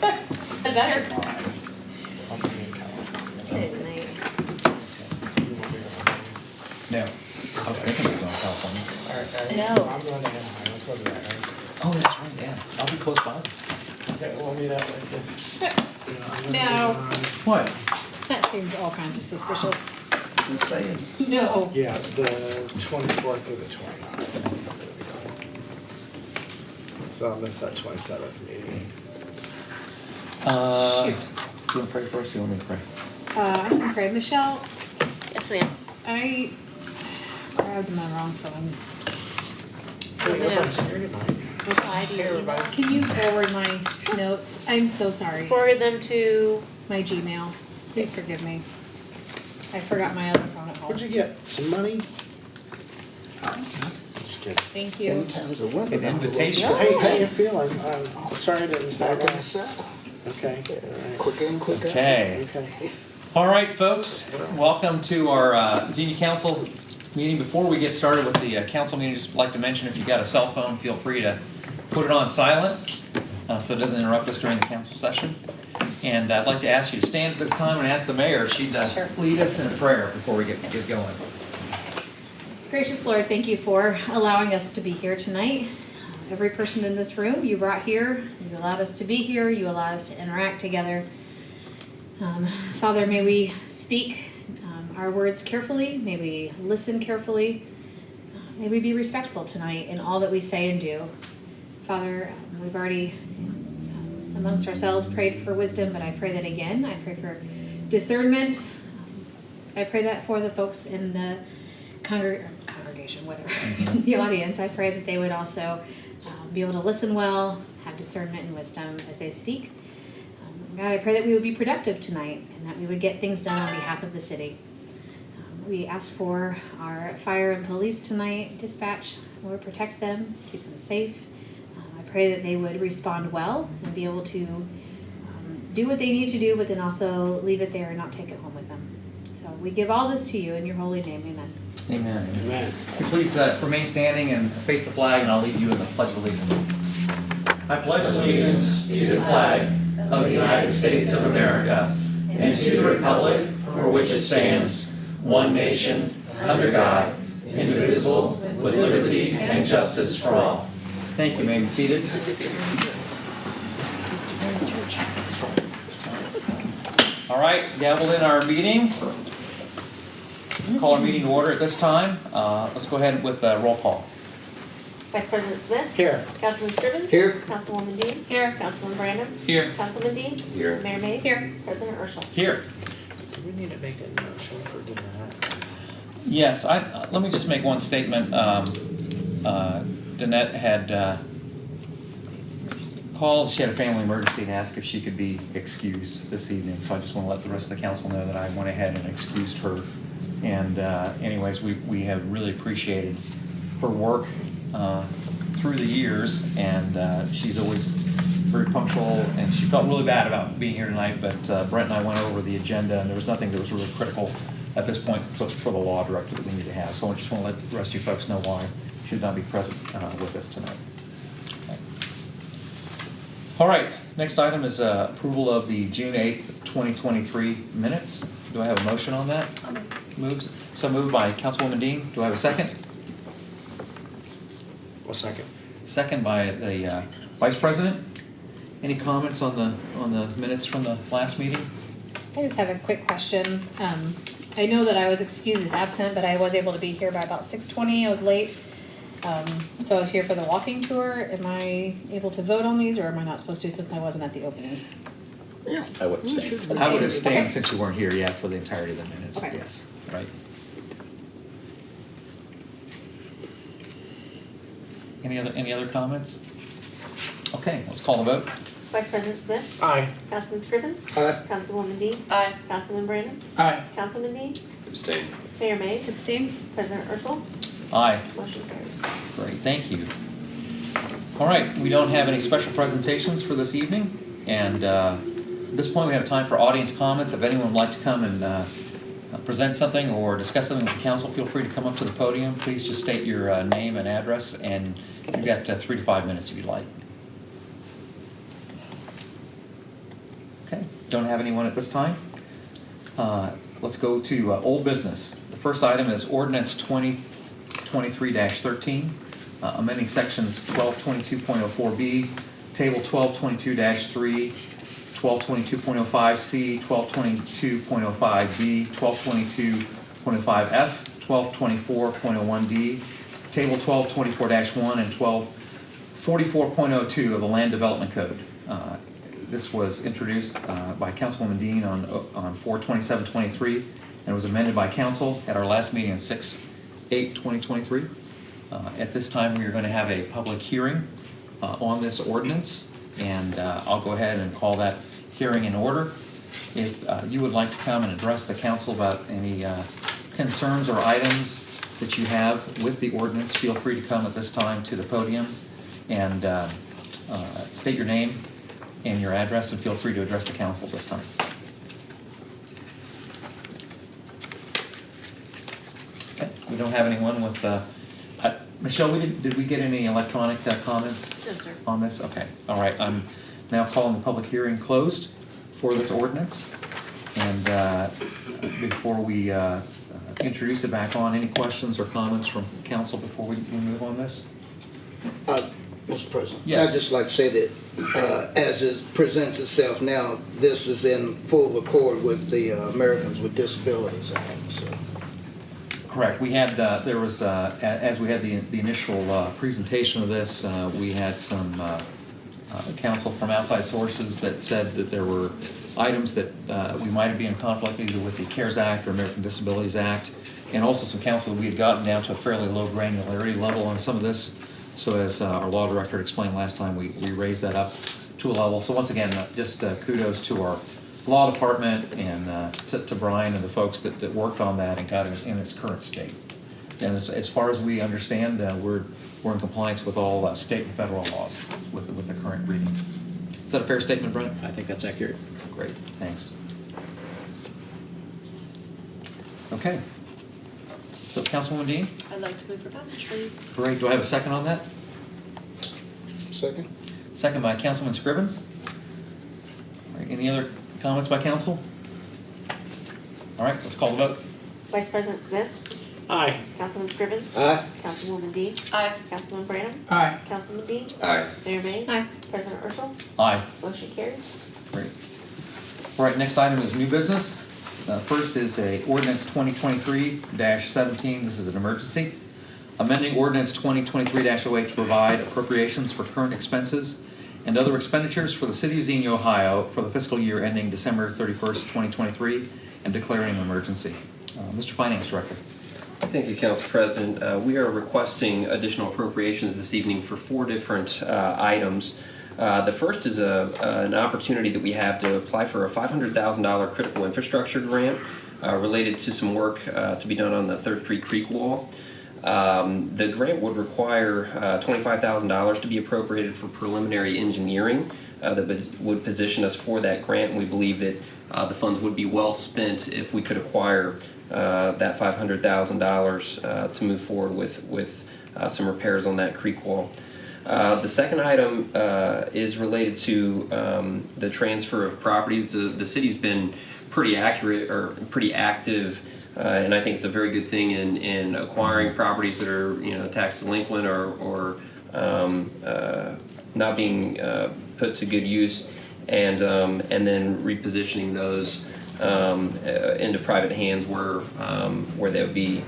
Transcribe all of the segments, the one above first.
Better. I'll bring you a calendar. Good night. No, I was thinking of going to California. No. I'm going to Anaheim, let's go to that, right? Oh, that's right, yeah. I'll be close by. Okay, we'll meet up with you. No. What? That seems all kinds of suspicious. Just saying. No. Yeah, the 24th through the 29th. So I'll miss that 27th meeting. Do you want to pray first or you want me to pray? I can pray. Michelle, Yes, ma'am. I grabbed my wrong phone. Hey, Yeah. everyone's here tonight. Reply to Hey, your everybody. email. Can you forward my notes? I'm so sorry. Forward them to, My Gmail. Please forgive me. I forgot my other phone at home. What'd you get? Some money? Just kidding. Thank In you. times of winter. An invitation. Hey, how you feeling? Sorry I didn't start Back in the off. saddle. Okay, all right. Quick in, quick out. Okay. Okay. All right, folks. Welcome to our Xenia Council meeting. Before we get started with the council meeting, just like to mention if you've got a cell phone, feel free to put it on silent so it doesn't interrupt us during the council session. And I'd like to ask you to stand at this time and ask the mayor if she'd Sure. lead us in a prayer before we get going. Gracious Lord, thank you for allowing us to be here tonight. Every person in this room you brought here, you allowed us to be here, you allowed us to interact together. Father, may we speak our words carefully, may we listen carefully, may we be respectful tonight in all that we say and do. Father, we've already amongst ourselves prayed for wisdom, but I pray that again. I pray for discernment. I pray that for the folks in the congregation, whatever, the audience. I pray that they would also be able to listen well, have discernment and wisdom as they speak. God, I pray that we would be productive tonight and that we would get things done on behalf of the city. We ask for our fire and police tonight, dispatch. Lord, protect them, keep them safe. I pray that they would respond well and be able to do what they need to do, but then also leave it there and not take it home with them. So we give all this to you in your holy name. Amen. Amen. Amen. Please remain standing and face the flag, and I'll lead you in the Pledge of Allegiance. I pledge allegiance to the flag of the United States of America and to the republic for which it stands, one nation, under God, indivisible, with liberty and justice for all. Thank you. May be seated. All right, gavel in our meeting. Call our meeting to order at this time. Let's go ahead with roll call. Vice President Smith. Here. Councilman Scrivens. Here. Councilwoman Dean. Here. Councilman Brandon. Here. Councilman Dean. Here. Mayor Mays. Here. President Urschel. Here. Do we need to make a motion for that? Yes, let me just make one statement. Danette had called, she had a family emergency and asked if she could be excused this evening. So I just want to let the rest of the council know that I went ahead and excused her. And anyways, we have really appreciated her work through the years, and she's always very punctual, and she felt really bad about being here tonight, but Brent and I went over the agenda, and there was nothing that was really critical at this point for the law director that we need to have. So I just want to let the rest of you folks know why she should not be present with us tonight. Okay. All right, next item is approval of the June 8th, 2023 minutes. Do I have a motion on that? Moves. So moved by Councilwoman Dean. Do I have a second? Well, second. Second by the Vice President. Any comments on the minutes from the last meeting? I just have a quick question. I know that I was excused as absent, but I was able to be here by about 6:20. I was late. So I was here for the walking tour. Am I able to vote on these, or am I not supposed to since I wasn't at the opening? Yeah. I would abstain. Abstain. I would abstain Okay. since you weren't here yet for the entirety of the minutes. Okay. Yes, right. Any other comments? Okay, let's call the vote. Vice President Smith. Aye. Councilman Scrivens. Aye. Councilwoman Dean. Aye. Councilman Brandon. Aye. Councilman Dean. Abstain. Mayor Mays. Abstain? President Urschel. Aye. Motion carries. Great, thank you. All right, we don't have any special presentations for this evening, and at this point we have time for audience comments. If anyone would like to come and present something or discuss something with the council, feel free to come up to the podium. Please just state your name and address, and you've got 3 to 5 minutes if you'd like. Okay, don't have anyone at this time. Let's go to old business. The first item is ordinance 2023-13, amending sections 1222.04B, table 1222-3, 1222.05C, 1222.05B, 1222.05F, 1224.01D, table 1224-1, and 1244.02 of the Land Development Code. This was introduced by Councilwoman Dean on 4/27/23 and was amended by council at our last meeting on 6/8/2023. At this time, we are going to have a public hearing on this ordinance, and I'll go ahead and call that hearing in order. If you would like to come and address the council about any concerns or items that you have with the ordinance, feel free to come at this time to the podium and state your name and your address, and feel free to address the council this time. Okay, we don't have anyone with, Michelle, did we get any electronic comments No, sir. on this? Okay, all right, I'm now calling the public hearing closed for this ordinance. And before we introduce it back on, any questions or comments from council before we move on this? Mr. President? Yes. I'd just like to say that as it presents itself now, this is in full accord with the Americans with Disabilities Act, so. Correct. We had, there was, as we had the initial presentation of this, we had some counsel from outside sources that said that there were items that we might be in conflict either with the CARES Act or American Disabilities Act, and also some counsel that we had gotten down to a fairly low granularity level on some of this. So as our law director explained last time, we raised that up to a level. So once again, just kudos to our law department and to Brian and the folks that worked on that and got it in its current state. And as far as we understand, we're in compliance with all state and federal laws with the current reading. Is that a fair statement, Brian? I think that's accurate. Great, thanks. Okay. So Councilwoman Dean? I'd like to move for passage, please. Great, do I have a second on that? Second? Second by Councilman Scrivens. All right, any other comments by council? All right, let's call the vote. Vice President Smith, Aye. Councilman Scrivens, Aye. Councilwoman Dean, Aye. Councilman Branham, Aye. Councilman Dean, Aye. Mayor Mays, Aye. President Urschel, Aye. motion carries. Great. All right, next item is new business. First is a ordinance 2023-17. This is an emergency. Amending ordinance 2023-08 to provide appropriations for current expenses and other expenditures for the city of Xenia, Ohio for the fiscal year ending December 31st, 2023, and declaring an emergency. Mr. Finance Director. Thank you, Council President. We are requesting additional appropriations this evening for 4 different items. The first is an opportunity that we have to apply for a $500,000 critical infrastructure grant related to some work to be done on the 3rd Street Creek Wall. The grant would require $25,000 to be appropriated for preliminary engineering that would position us for that grant, and we believe that the funds would be well spent if we could acquire that $500,000 to move forward with some repairs on that creek wall. The second item is related to the transfer of properties. The city's been pretty active, and I think it's a very good thing in acquiring properties that are tax delinquent or not being put to good use, and then repositioning those into private hands where they would be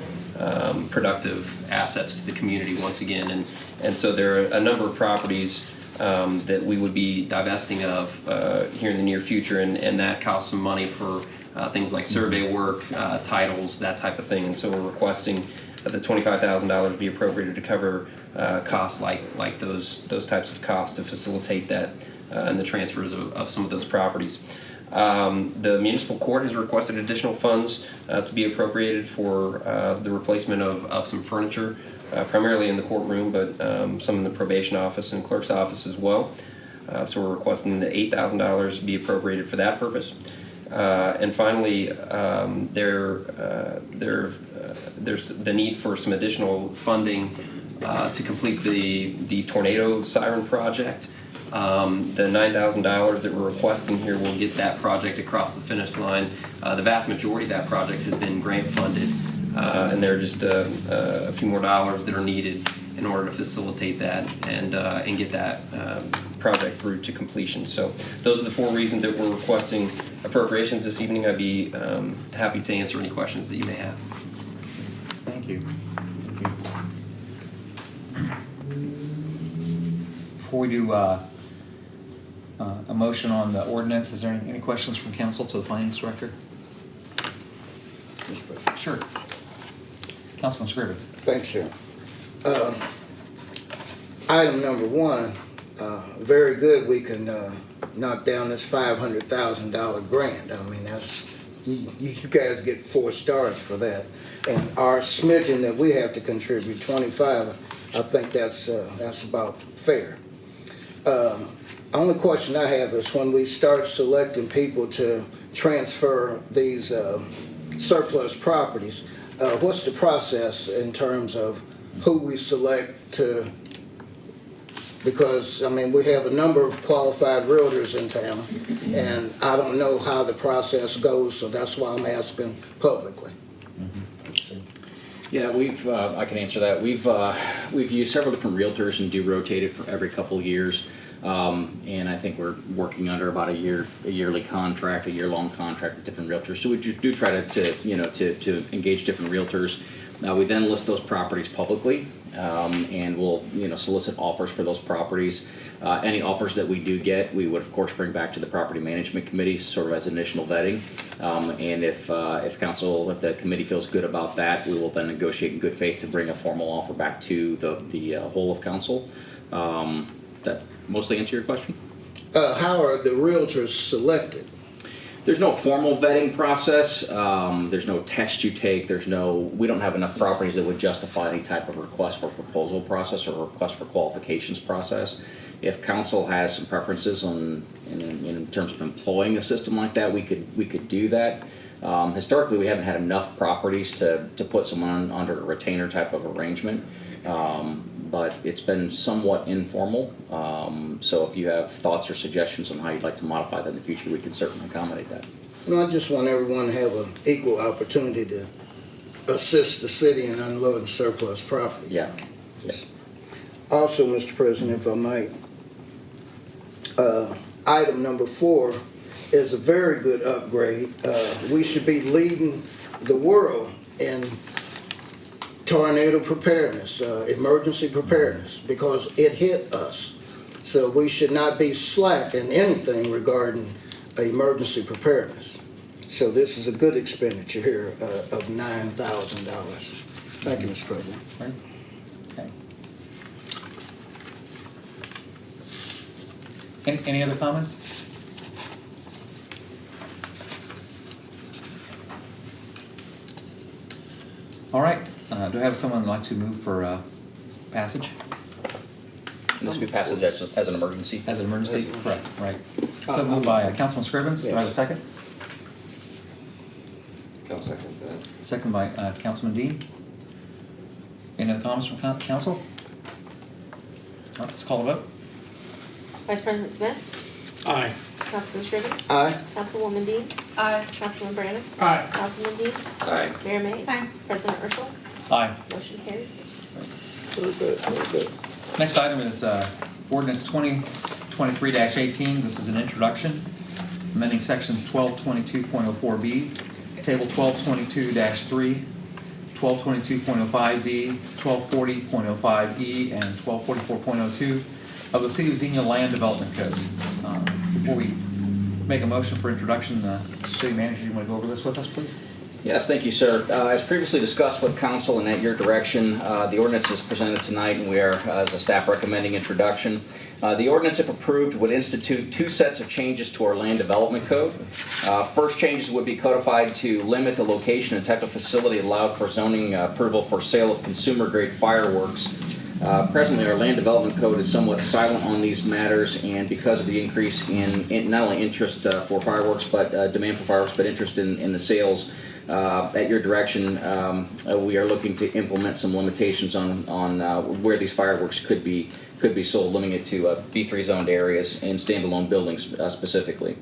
productive assets to the community once again. And so there are a number of properties that we would be divesting of here in the near future, and that costs some money for things like survey work, titles, that type of thing. And so we're requesting that the $25,000 be appropriated to cover costs like those types of costs to facilitate that and the transfers of some of those properties. The municipal court has requested additional funds to be appropriated for the replacement of some furniture, primarily in the courtroom, but some in the probation office and clerk's office as well. So we're requesting the $8,000 be appropriated for that purpose. And finally, there's the need for some additional funding to complete the tornado siren project. The $9,000 that we're requesting here will get that project across the finish line. The vast majority of that project has been grant funded, and there are just a few more dollars that are needed in order to facilitate that and get that project through to completion. So those are the 4 reasons that we're requesting appropriations this evening. I'd be happy to answer any questions that you may have. Thank you. Before we do a motion on the ordinance, is there any questions from council to the finance director? Mr. President. Sure. Councilman Scrivens. Thanks, Chair. Item number 1, very good, we can knock down this $500,000 grant. I mean, that's, you guys get 4 stars for that. And our smidgen that we have to contribute, 25, I think that's about fair. Only question I have is when we start selecting people to transfer these surplus properties, what's the process in terms of who we select to, because, I mean, we have a number of qualified realtors in town, and I don't know how the process goes, so that's why I'm asking publicly. Yeah, I can answer that. We've used several different realtors and do rotate it for every couple of years. And I think we're working under about a yearly contract, a year-long contract with different realtors. So we do try to engage different realtors. We then list those properties publicly, and we'll solicit offers for those properties. Any offers that we do get, we would of course bring back to the property management committee, sort of as initial vetting. And if the committee feels good about that, we will then negotiate in good faith to bring a formal offer back to the whole of council. That mostly answer your question? How are the realtors selected? There's no formal vetting process. There's no test you take. We don't have enough properties that would justify any type of request for proposal process or request for qualifications process. If council has some preferences in terms of employing a system like that, we could do that. Historically, we haven't had enough properties to put someone under a retainer type of arrangement. But it's been somewhat informal. So if you have thoughts or suggestions on how you'd like to modify that in the future, we can certainly accommodate that. No, I just want everyone to have an equal opportunity to assist the city in unloading surplus properties. Yeah. Also, Mr. President, if I might, item number 4 is a very good upgrade. We should be leading the world in tornado preparedness, emergency preparedness, because it hit us. So we should not be slack in anything regarding emergency preparedness. So this is a good expenditure here of $9,000. Thank you, Mr. President. Right. Okay. Any other comments? All right. Do I have someone who'd like to move for passage? And this will be passage as an emergency. As an emergency? Correct, right. So moved by Councilman Scrivens. Do I have a second? I'll second that. Second by Councilman Dean. Any other comments from council? All right, let's call the vote. Vice President Smith? Aye. Councilman Scrivens? Aye. Councilwoman Dean? Aye. Councilman Branham? Aye. Councilman Dean? Aye. Mayor Mays? Aye. President Urschel? Aye. Motion carries. Very good, very good. Next item is ordinance 2023-18. This is an introduction, amending sections 1222.04B, table 1222-3, 1222.05B, 1240.05E, and 1244.02 of the City of Xenia Land Development Code. Before we make a motion for introduction, City Manager, you want to go over this with us, please? Yes, thank you, sir. As previously discussed with council and at your direction, the ordinance is presented tonight, and we are, as a staff, recommending introduction. The ordinance, if approved, would institute 2 sets of changes to our land development code. First changes would be codified to limit the location and type of facility allowed for zoning approval for sale of consumer-grade fireworks. Presently, our land development code is somewhat silent on these matters, and because of the increase in not only interest for fireworks, but demand for fireworks, but interest in the sales, at your direction, we are looking to implement some limitations on where these fireworks could be could be sold, limiting it to B3 zoned areas and standalone buildings specifically.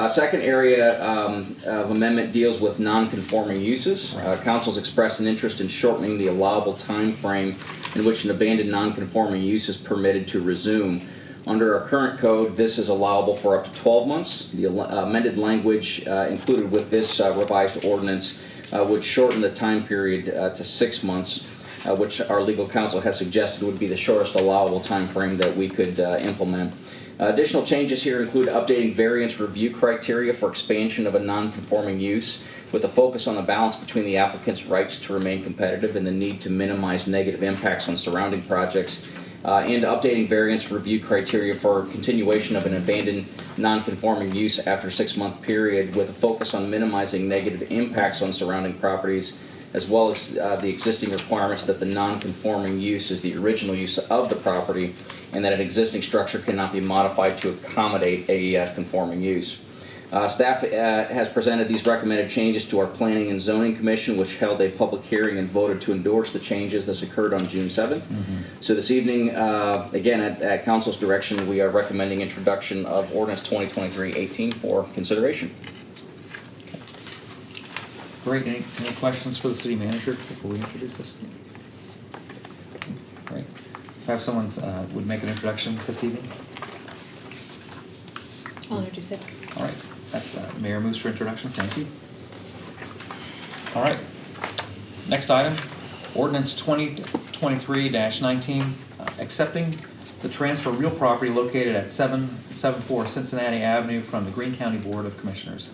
Second area of amendment deals with non-conforming uses. Council's expressed an interest in shortening the allowable time frame in which an abandoned non-conforming use is permitted to resume. Under our current code, this is allowable for up to 12 months. The amended language included with this revised ordinance would shorten the time period to 6 months, which our legal counsel has suggested would be the shortest allowable time frame that we could implement. Additional changes here include updating variance review criteria for expansion of a non-conforming use with a focus on the balance between the applicant's rights to remain competitive and the need to minimize negative impacts on surrounding projects, and updating variance review criteria for continuation of an abandoned non-conforming use after a 6-month period with a focus on minimizing negative impacts on surrounding properties, as well as the existing requirements that the non-conforming use is the original use of the property and that an existing structure cannot be modified to accommodate a conforming use. Staff has presented these recommended changes to our Planning and Zoning Commission, which held a public hearing and voted to endorse the changes. This occurred on June 7th. So this evening, again, at Council's direction, we are recommending introduction of Ordinance 2023-18 for consideration. Great. Any questions for the city manager before we introduce this? Great. Have someone would make an introduction this evening? I'll introduce it. All right. That's Mayor moves for introduction. Thank you. All right. Next item, Ordinance 2023-19, accepting the transfer of real property located at 774 Cincinnati Avenue from the Greene County Board of Commissioners.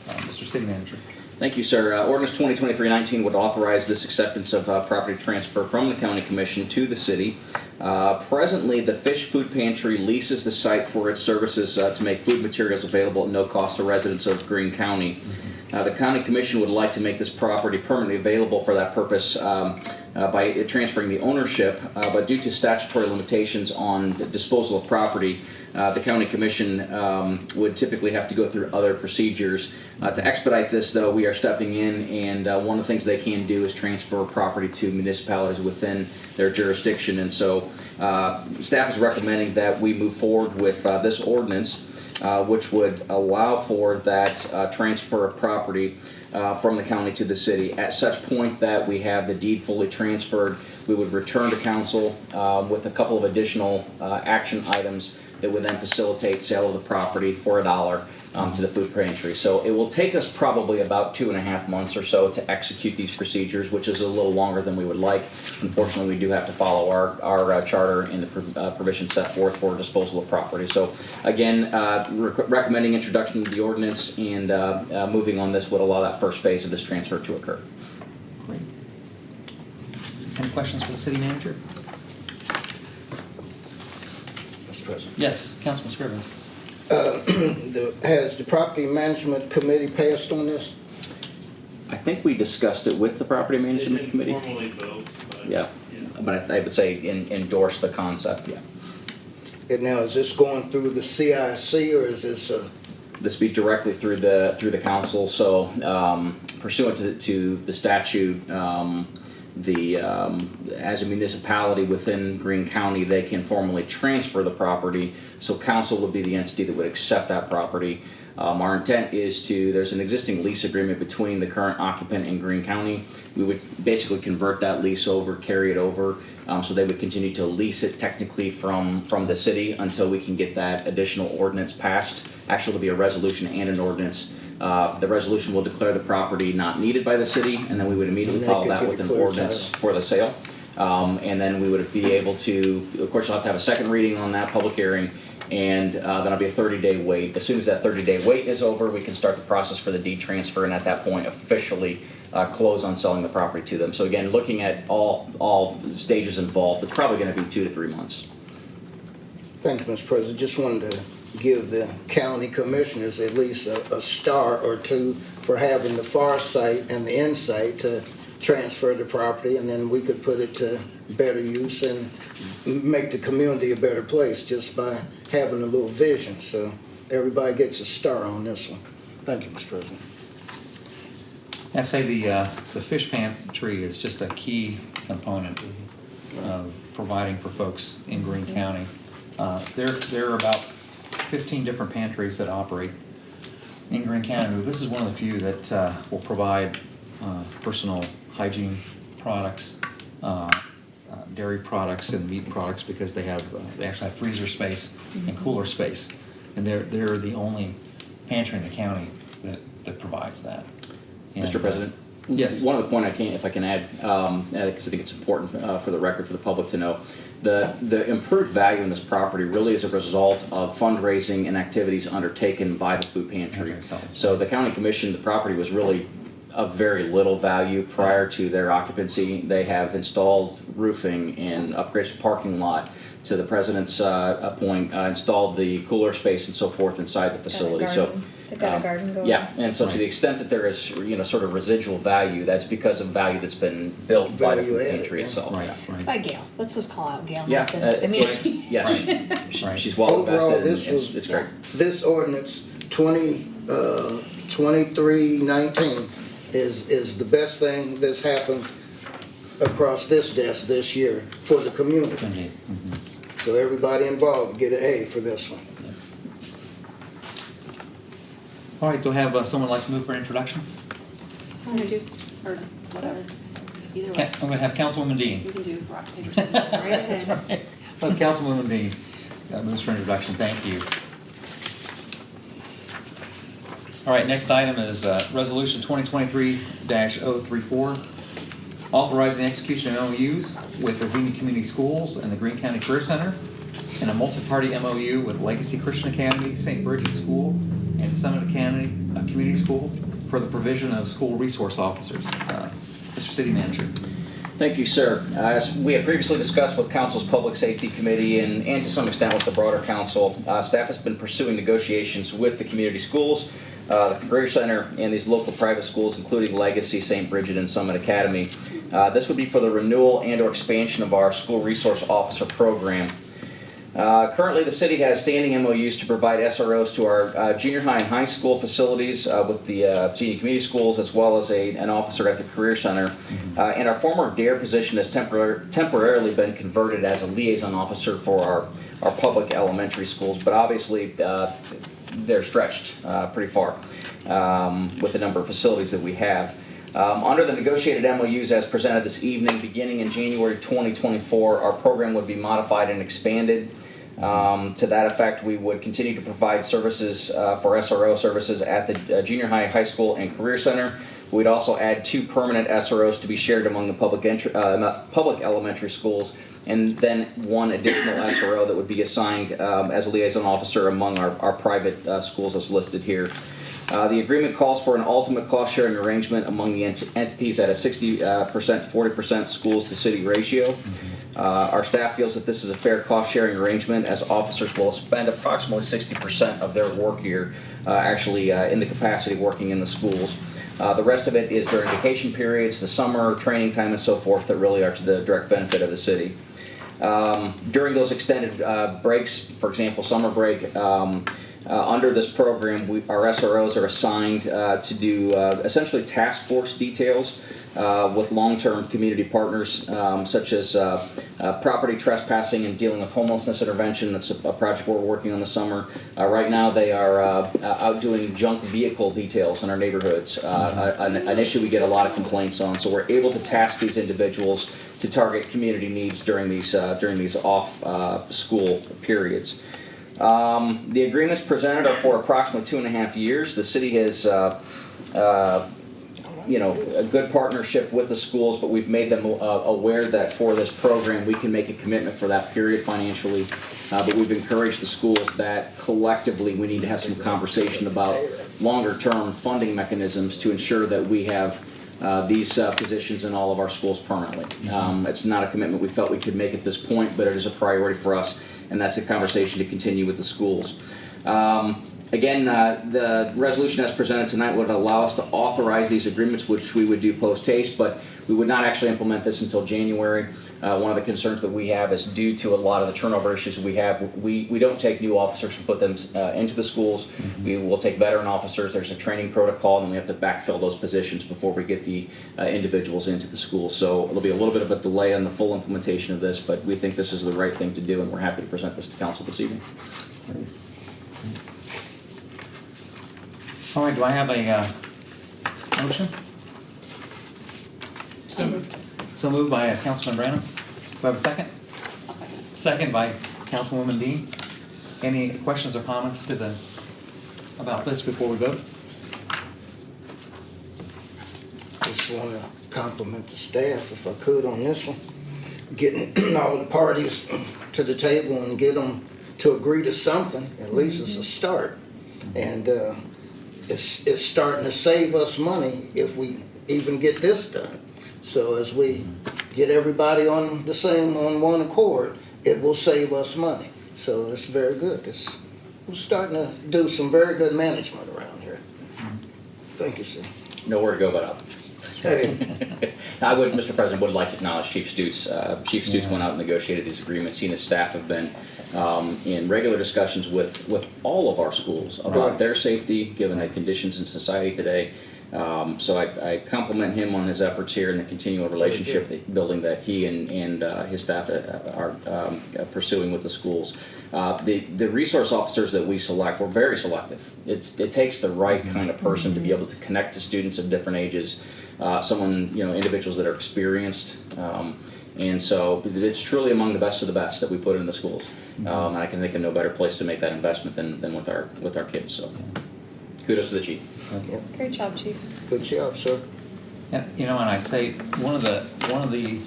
Mr. City Manager. Thank you, sir. Ordinance 2023-19 would authorize this acceptance of property transfer from the County Commission to the city. Presently, the Fish Food Pantry leases the site for its services to make food materials available at no cost to residents of Greene County. The County Commission would like to make this property permanently available for that purpose by transferring the ownership, but due to statutory limitations on the disposal of property, the County Commission would typically have to go through other procedures. To expedite this, though, we are stepping in, and one of the things they can do is transfer property to municipalities within their jurisdiction. And so staff is recommending that we move forward with this ordinance, which would allow for that transfer of property from the county to the city. At such point that we have the deed fully transferred, we would return to council with a couple of additional action items that would then facilitate sale of the property for $1 to the food pantry. So it will take us probably about 2.5 months or so to execute these procedures, which is a little longer than we would like. Unfortunately, we do have to follow our charter and the provision set forth for disposal of property. So again, recommending introduction of the ordinance, and moving on this would allow that first phase of this transfer to occur. Great. Any questions for the city manager? Mr. President. Yes, Councilman Scrivens. Has the property management committee passed on this? I think we discussed it with the property management committee. Formally vote, but Yeah, but I would say endorse the concept. Yeah. And now, is this going through the CIC, or is this This be directly through the council. So pursuant to the statute, as a municipality within Greene County, they can formally transfer the property. So council would be the entity that would accept that property. Our intent is there's an existing lease agreement between the current occupant and Greene County. We would basically convert that lease over, carry it over, so they would continue to lease it technically from the city until we can get that additional ordinance passed. Actually, it'll be a resolution and an ordinance. The resolution will declare the property not needed by the city, and then we would immediately follow that with an ordinance for the sale. And then we would be able to, of course, you'll have to have a second reading on that public hearing, and that'll be a 30-day wait. As soon as that 30-day wait is over, we can start the process for the deed transfer, and at that point officially close on selling the property to them. So again, looking at all stages involved, it's probably going to be 2 to 3 months. Thank you, Mr. President. Just wanted to give the county commissioners at least a star or two for having the foresight and the insight to transfer the property, and then we could put it to better use and make the community a better place just by having a little vision. So everybody gets a star on this one. Thank you, Mr. President. I say the fish pantry is just a key component providing for folks in Greene County. There are about 15 different pantries that operate in Greene County. This is one of the few that will provide personal hygiene products, dairy products, and meat products, because they actually have freezer space and cooler space, and they're the only pantry in the county that provides that. And, Mr. President? Yes. One other point if I can add, because I think it's important for the record, for the public to know, the improved value in this property really is a result of fundraising and activities undertaken by the food pantry. Okay, So the county commissioned the property was really of very little value prior to their occupancy. They have installed roofing and upgraded the parking lot. To the president's point, installed the cooler space and so forth inside the facility. They've got a garden going. Yeah, and so to the extent that there is, sort of residual value, that's because of value that's been built by the food Value added, pantry yeah. itself. Right. By Gail. Let's just call out Gail. Yeah, Hansen. I mean, yes, Right. she's well Overall, invested, and this was- it's great. This ordinance 2319 is the best thing that's happened across this desk this year for the community. Indeed. Mhm. So everybody involved get an A for this one. All right, do I have someone like to move for introduction? Just, or whatever, either way. I'm going to have Councilwoman Dean. We can do rock, paper, scissors, right ahead. Right. Well, Councilwoman Dean moves for introduction. Thank you. All right, next item is Resolution 2023-034, authorizing the execution of MOUs with the Xenia Community Schools and the Greene County Career Center, and a multi-party MOU with Legacy Christian Academy, St. Bridget's School, and Summit Academy Community School for the provision of school resource officers. Mr. City Manager. Thank you, sir. As we have previously discussed with Council's Public Safety Committee and to some extent with the broader council, staff has been pursuing negotiations with the community schools, the Career Center, and these local private schools, including Legacy, St. Bridget, and Summit Academy. This would be for the renewal and or expansion of our school resource officer program. Currently, the city has standing MOUs to provide SROs to our junior high and high school facilities with the Xenia Community Schools, as well as an officer at the Career Center. And our former DARE position has temporarily been converted as a liaison officer for our public elementary schools, but obviously they're stretched pretty far with the number of facilities that we have. Under the negotiated MOUs as presented this evening, beginning in January 2024, our program would be modified and expanded. To that effect, we would continue to provide services for SRO services at the junior high, high school, and career center. We'd also add 2 permanent SROs to be shared among the public elementary schools, and then 1 additional SRO that would be assigned as a liaison officer among our private schools as listed here. The agreement calls for an ultimate cost-sharing arrangement among the entities at a 60% to 40% schools-to-city ratio. Our staff feels that this is a fair cost-sharing arrangement, as officers will spend approximately 60% of their work year actually in the capacity working in the schools. The rest of it is during vacation periods, the summer, training time, and so forth that really are to the direct benefit of the city. During those extended breaks, for example, summer break, under this program, our SROs are assigned to do essentially task force details with long-term community partners, such as property trespassing and dealing with homelessness intervention. That's a project we're working on this summer. Right now, they are out doing junk vehicle details in our neighborhoods, an issue we get a lot of complaints on. So we're able to task these individuals to target community needs during these off-school periods. The agreements presented are for approximately 2.5 years. The city has, a good partnership with the schools, but we've made them aware that for this program we can make a commitment for that period financially. But we've encouraged the schools that collectively we need to have some conversation about longer-term funding mechanisms to ensure that we have these positions in all of our schools permanently. It's not a commitment we felt we could make at this point, but it is a priority for us, and that's a conversation to continue with the schools. Again, the resolution as presented tonight would allow us to authorize these agreements, which we would do post-haste, but we would not actually implement this until January. One of the concerns that we have is due to a lot of the turnover issues we have, we don't take new officers and put them into the schools. We will take veteran officers. There's a training protocol, and we have to backfill those positions before we get the individuals into the school. So it'll be a little bit of a delay on the full implementation of this, but we think this is the right thing to do, and we're happy to present this to council this evening. All right, do I have a motion? So moved by Councilman Branham. Do I have a second? I'll second. Second by Councilwoman Dean. Any questions or comments about this before we vote? Just want to compliment the staff, if I could, on this one. Getting all the parties to the table and get them to agree to something, at least it's a start. And it's starting to save us money if we even get this done. So as we get everybody on one accord, it will save us money. So it's very good. We're starting to do some very good management around here. Thank you, sir. Nowhere to go but up. Hey, I would, Mr. President, would like to acknowledge Chief Stutes. Chief Stutes went out and negotiated these agreements. He and his staff have been in regular discussions with all of our schools about Right. their safety, given the conditions in society today. So I compliment him on his efforts here and the continual relationship building that he and his staff are pursuing with the schools. The resource officers that we select, we're very selective. It takes the right kind of person to be able to connect to students of different ages. Individuals that are experienced, and so it's truly among the best of the best that we put in the schools. And I can think of no better place to make that investment than with our kids. So, kudos to the chief. yeah, Great job, Chief. good job, sir. And I say one of the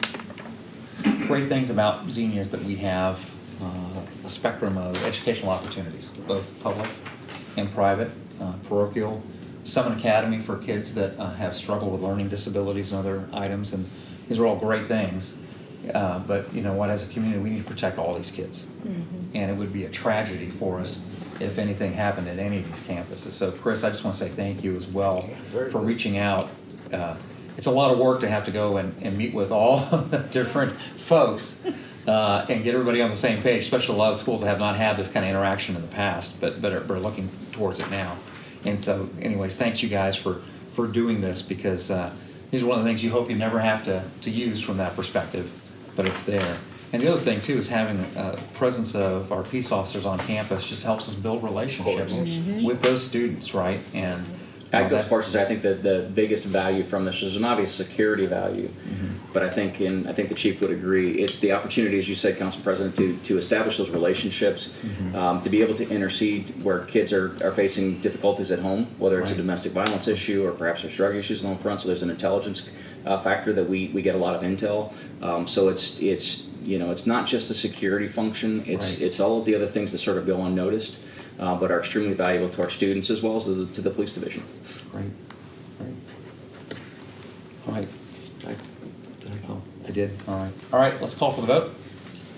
great things about Xenia is that we have a spectrum of educational opportunities, both public and private, parochial. Summon Academy for kids that have struggled with learning disabilities and other items, and these are all great things. But you know what, as a community, we need to protect all these kids. And it would be a tragedy for us if anything happened at any of these campuses. So Chris, I just want to say thank you as well very for good. reaching out. It's a lot of work to have to go and meet with all the different folks and get everybody on the same page, especially a lot of schools that have not had this kind of interaction in the past, but are looking towards it now. And so anyways, thanks you guys for doing this, because these are one of the things you hope you never have to use from that perspective, but it's there. And the other thing too is having a presence of our peace officers on campus just helps us build relationships with those students, right? And I go as far as to say I think that the biggest value from this is an obvious security value, but I think the chief would agree. It's the opportunity, as you said, Council President, to establish those relationships, to be able to intercede where kids are facing difficulties at home, whether it's a Right. domestic violence issue or perhaps there's drug issues on the front. So there's an intelligence factor that we get a lot of intel. So it's not just a security function. Right. It's all of the other things that sort of go unnoticed. But are extremely valuable to our students as well as to the police division. Right. All right. I did. All right. All right. Let's call for the vote.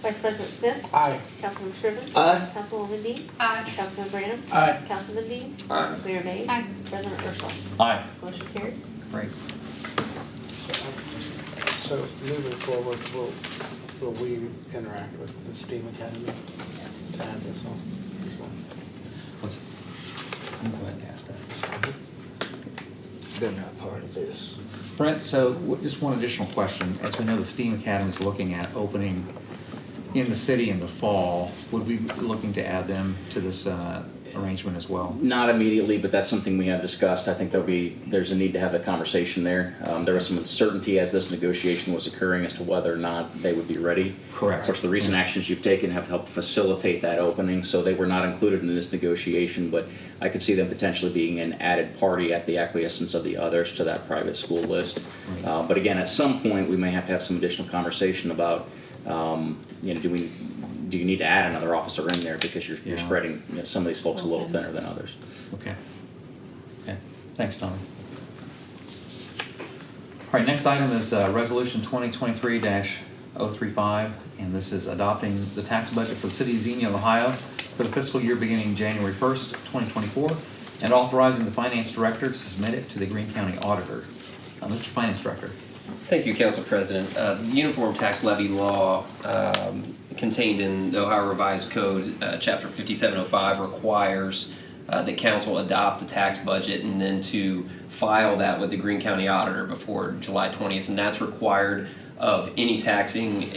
Vice President Smith. Aye. Councilman Scriven. Aye. Councilwoman Dean. Aye. Councilman Branham. Aye. Councilman Dean. Aye. Mayor Mays. Aye. President Urschel. Aye. Motion carries. Great. So moving forward, will we interact with the STEAM Academy to add this on as well? I'm glad to ask that. They're not part of this. Brent, so just one additional question. As we know, the STEAM Academy is looking at opening in the city in the fall. Would we be looking to add them to this arrangement as well? Not immediately, but that's something we have discussed. I think there's a need to have a conversation there. There was some uncertainty as this negotiation was occurring as to whether or not they would be ready. Correct. Of course, the recent actions you've taken have helped facilitate that opening, so they were not included in this negotiation, but I could see them potentially being an added party at the acquiescence of the others to that private school list. But again, at some point, we may have to have some additional conversation about, do you need to add another officer in there because you're Yeah. spreading some of these folks a little thinner than others. Okay. Thanks, Tommy. All right, next item is Resolution 2023-035, and this is adopting the tax budget for the city of Xenia, Ohio for the fiscal year beginning January 1st, 2024, and authorizing the Finance Director to submit it to the Greene County Auditor. Mr. Finance Director. Thank you, Council President. The Uniform Tax Levy Law contained in the Ohio Revised Code, Chapter 5705, requires that Council adopt the tax budget and then to file that with the Greene County Auditor before July 20th, and that's required of any taxing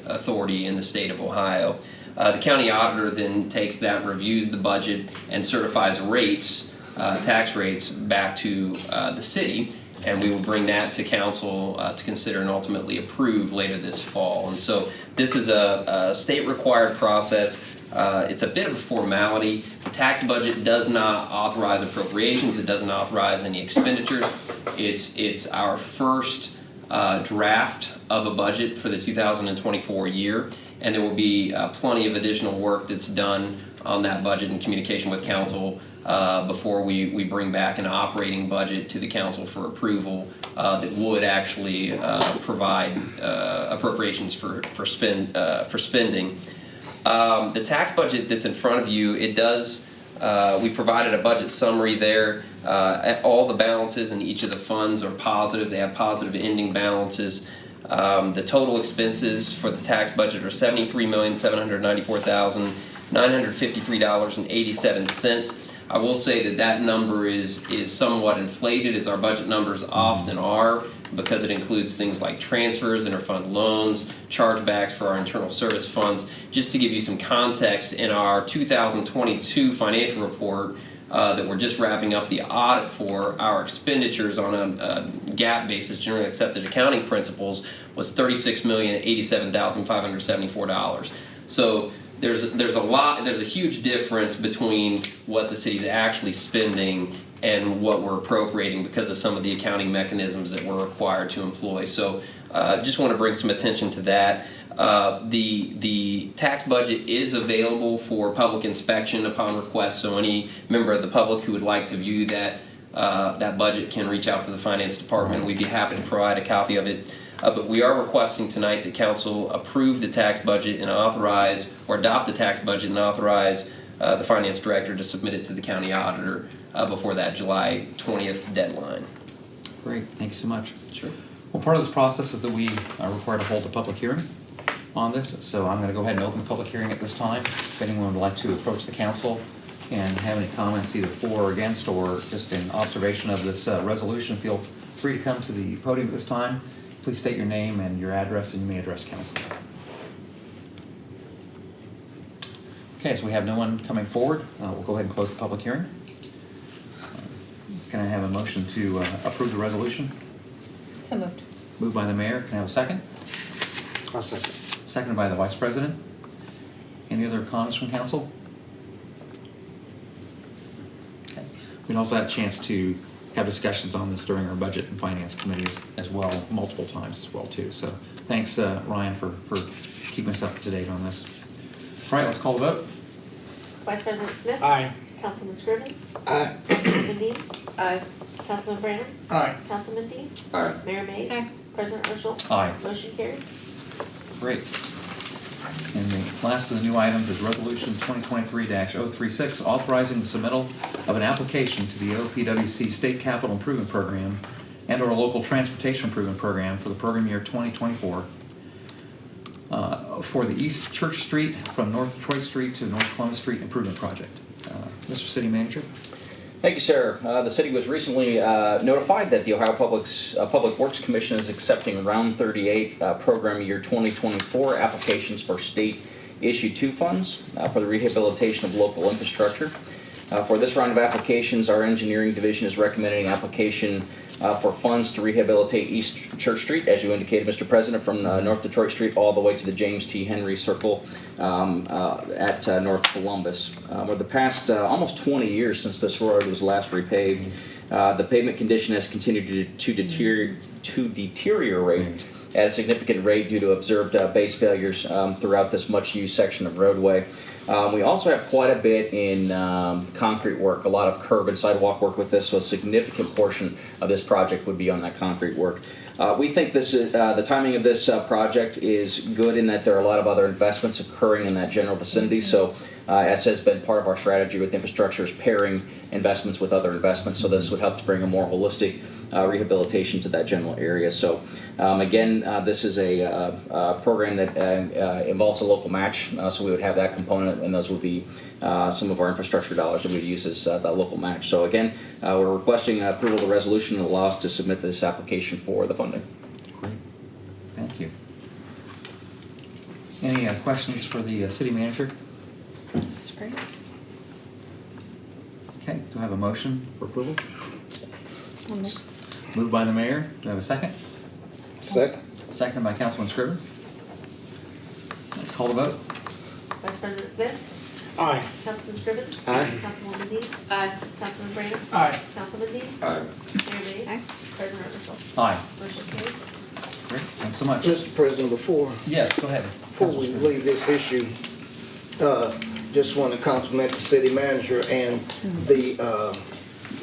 authority in the state of Ohio. The County Auditor then takes that, reviews the budget, and certifies rates, tax rates, back to the city. And we will bring that to council to consider and ultimately approve later this fall. And so this is a state-required process. It's a bit of a formality. The tax budget does not authorize appropriations. It doesn't authorize any expenditures. It's our first draft of a budget for the 2024 year. And there will be plenty of additional work that's done on that budget in communication with council before we bring back an operating budget to the council for approval that would actually provide appropriations for spending. The tax budget that's in front of you, it does. We provided a budget summary there. All the balances in each of the funds are positive. They have positive ending balances. The total expenses for the tax budget are $73,794,953.87. I will say that number is somewhat inflated, as our budget numbers often are, because it includes things like transfers, interfund loans, chargebacks for our internal service funds. Just to give you some context, in our 2022 financial report that we're just wrapping up the audit for, our expenditures on a GAAP basis, generally accepted accounting principles, was $36,087,574. So there's a huge difference between what the city's actually spending and what we're appropriating because of some of the accounting mechanisms that we're required to employ. So just want to bring some attention to that. The tax budget is available for public inspection upon request, so any member of the public who would like to view that budget can reach out to the Finance Department. We'd be happy to provide a copy of it. But we are requesting tonight that Council approve the tax budget and authorize, or adopt the tax budget and authorize the Finance Director to submit it to the County Auditor before that July 20th deadline. Great, thank you so much. Sure. Well, part of this process is that we are required to hold a public hearing on this, so I'm going to go ahead and open the public hearing at this time. If anyone would like to approach the council and have any comments either for or against, or just in observation of this resolution, feel free to come to the podium at this time. Please state your name and your address, and you may address council. Okay, so we have no one coming forward. We'll go ahead and close the public hearing. Can I have a motion to approve the resolution? So moved. Moved by the mayor. Can I have a second? I'll second. Seconded by the vice president. Any other comments from council? Okay. We'd also have a chance to have discussions on this during our budget and finance committees as well, multiple times as well too. So thanks, Ryan, for keeping us up to date on this. All right, let's call the vote. Vice President Smith. Aye. Councilman Scrivens. Aye. Councilwoman Dean. Aye. Councilman Branham. Aye. Councilman Dean. Aye. Mayor Mays. Aye. President Urschel. Aye. Motion carries. Great. And the last of the new items is Resolution 2023-036, authorizing the submittal of an application to the OPWC State Capital Improvement Program and/or Local Transportation Improvement Program for the program year 2024 for the East Church Street from North Detroit Street to North Columbus Street Improvement Project. Mr. City Manager. Thank you, sir. The city was recently notified that the Ohio Public Works Commission is accepting Round 38 program year 2024 applications for state-issued 2 funds for the rehabilitation of local infrastructure. For this round of applications, our engineering division is recommending application for funds to rehabilitate East Church Street, as you indicated, Mr. President, from North Detroit Street all the way to the James T. Henry Circle at North Columbus. For the past almost 20 years since this road was last repaved, the pavement condition has continued to deteriorate at a significant rate due to observed base failures throughout this much-used section of roadway. We also have quite a bit in concrete work, a lot of curb and sidewalk work with this, so a significant portion of this project would be on that concrete work. We think this is, the timing of this project is good in that there are a lot of other investments occurring in that general vicinity, so as has been part of our strategy with infrastructure, is pairing investments with other investments. So this would help to bring a more holistic rehabilitation to that general area. So again, this is a program that involves a local match, so we would have that component, and those would be some of our infrastructure dollars that we'd use as that local match. So again, we're requesting approval of the resolution that allows us to submit this application for the funding. Great. Thank you. Any questions for the city manager? This is great. Okay, do I have a motion for approval? I'll make- Moved by the mayor. Do I have a second? Second. Second by Councilman Scrivens. Let's call the vote. Vice President Smith, Aye. Councilman Scrivens. Aye. Councilwoman Dean. Aye. Councilman Branham. Aye. Councilman Dean. Aye. Mayor Mays. Aye. President Russell. Aye. Motion carries. Great, thanks so much. Mr. President, before Yes, go ahead. Before we leave this issue, just want to compliment the city manager and the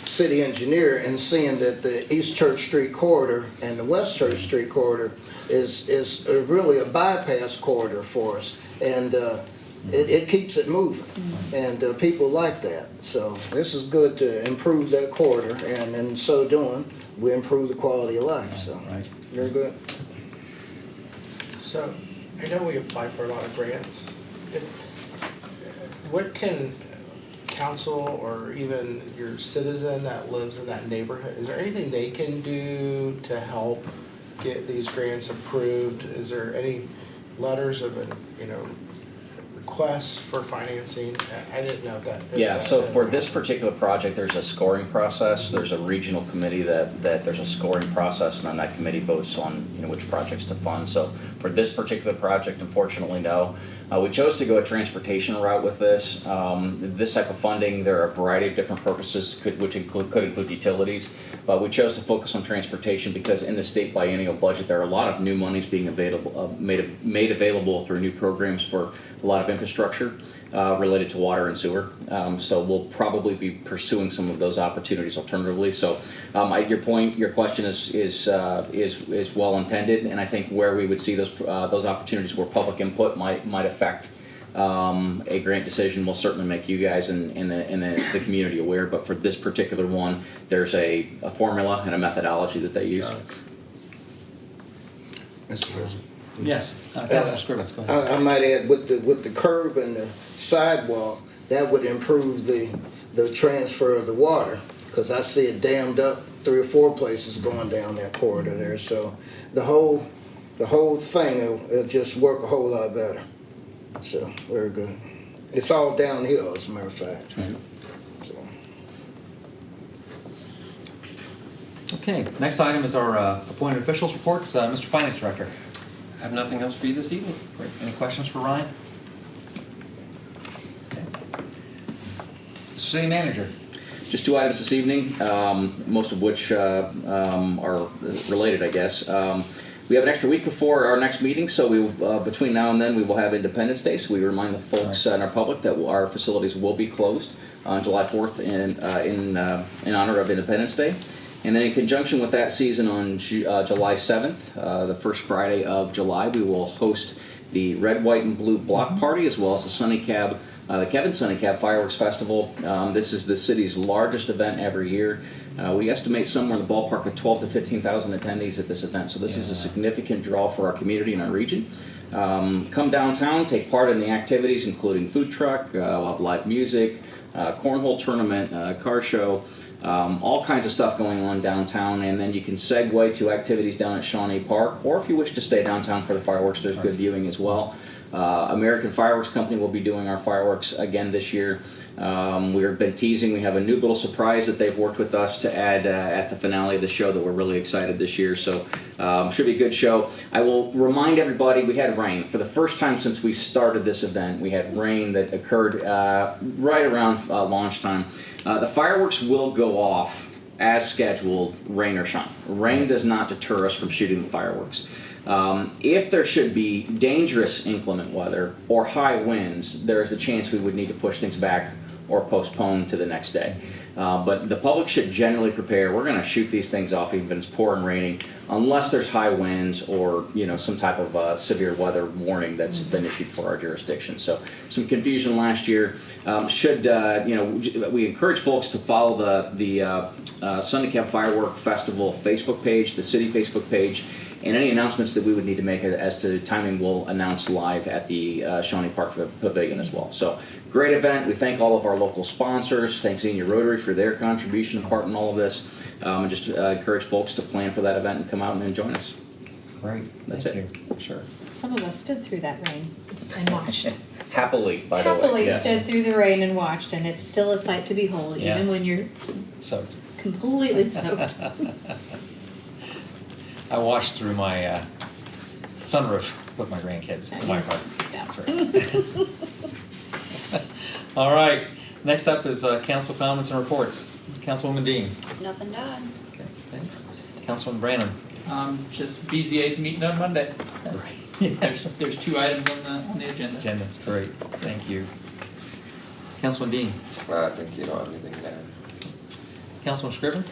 city engineer in seeing that the East Church Street corridor and the West Church Street corridor is really a bypass corridor for us. And it keeps it moving. And people like that. So this is good to improve that corridor. And in so doing, we improve the quality of life. So Right. very good. So, I know we apply for a lot of grants. What can council or even your citizen that lives in that neighborhood, is there anything they can do to help get these grants approved? Is there any letters of, requests for financing? I didn't know that. Yeah, so for this particular project, there's a scoring process. There's a regional committee that there's a scoring process, and then that committee votes on, which projects to fund. So for this particular project, unfortunately, no. We chose to go a transportation route with this. This type of funding, there are a variety of different purposes, could include utilities, but we chose to focus on transportation because in the state biennial budget, there are a lot of new monies being available, made available through new programs for a lot of infrastructure related to water and sewer. So we'll probably be pursuing some of those opportunities alternatively. So your question is well intended, and I think where we would see those opportunities where public input might affect a grant decision, will certainly make you guys and the community aware. But for this particular one, there's a formula and a methodology that they use. Mr. President. Yes, Councilman Scrivens, go ahead. I might add, with the curb and the sidewalk, that would improve the transfer of the water, because I see it dammed up 3 or 4 places going down that corridor there. So the whole thing, it'll just work a whole lot better. So very good. It's all downhill, as a matter of fact. So. Okay, next item is our appointed officials reports. Mr. Finance Director. I have nothing else for you this evening. Great. Any questions for Ryan? Okay. Mr. City Manager. Just 2 items this evening, most of which are related, I guess. We have an extra week before our next meeting, so between now and then we will have Independence Day. So we remind the folks in our public that our facilities will be closed on July 4th in honor of Independence Day. And then in conjunction with that season on July 7th, the first Friday of July, we will host the Red, White, and Blue Block Party, as well as the Kevin Sunny Cab Fireworks Festival. This is the city's largest event every year. We estimate somewhere in the ballpark of 12,000 to 15,000 attendees at this event. So this is a significant draw for our community and our region. Come downtown, take part in the activities, including food truck, we'll have live music, cornhole tournament, car show. All kinds of stuff going on downtown, and then you can segue to activities down at Shawnee Park, or if you wish to stay downtown for the fireworks, there's good viewing as well. American Fireworks Company will be doing our fireworks again this year. We've been teasing, we have a new little surprise that they've worked with us to add at the finale of the show that we're really excited this year, so should be a good show. I will remind everybody, we had rain. For the first time since we started this event, we had rain that occurred right around launch time. The fireworks will go off as scheduled, rain or shine. Rain does not deter us from shooting the fireworks. If there should be dangerous inclement weather or high winds, there is a chance we would need to push things back or postpone to the next day. But the public should generally prepare. We're going to shoot these things off even if it's pouring, raining, unless there's high winds or some type of severe weather warning that's been issued for our jurisdiction. So some confusion last year. We encourage folks to follow the Sunday Camp Firework Festival Facebook page, the city Facebook page, and any announcements that we would need to make as to timing we'll announce live at the Shawnee Park Pavilion as well. So great event. We thank all of our local sponsors. Thanks Xenia Rotary for their contribution and part in all of this. And just encourage folks to plan for that event and come out and join us. Great. That's Thank it. you. Sure. Some of us stood through that rain and watched. Happily, by the way. Happily Yes. stood through the rain and watched, and it's still a sight to behold, Yeah. even when you're So completely soaked. I washed through my sunroof with my grandkids. That My is- car. it's down. That's right. All right. Next up is council comments and reports. Councilwoman Dean. Nothing done. Okay, thanks. Councilman Branham. Just BZA's meeting on Monday. Yes. There's 2 items on the agenda. Agenda. Great. Thank you. Councilman Dean. I think you don't have anything to add. Councilman Scrivens.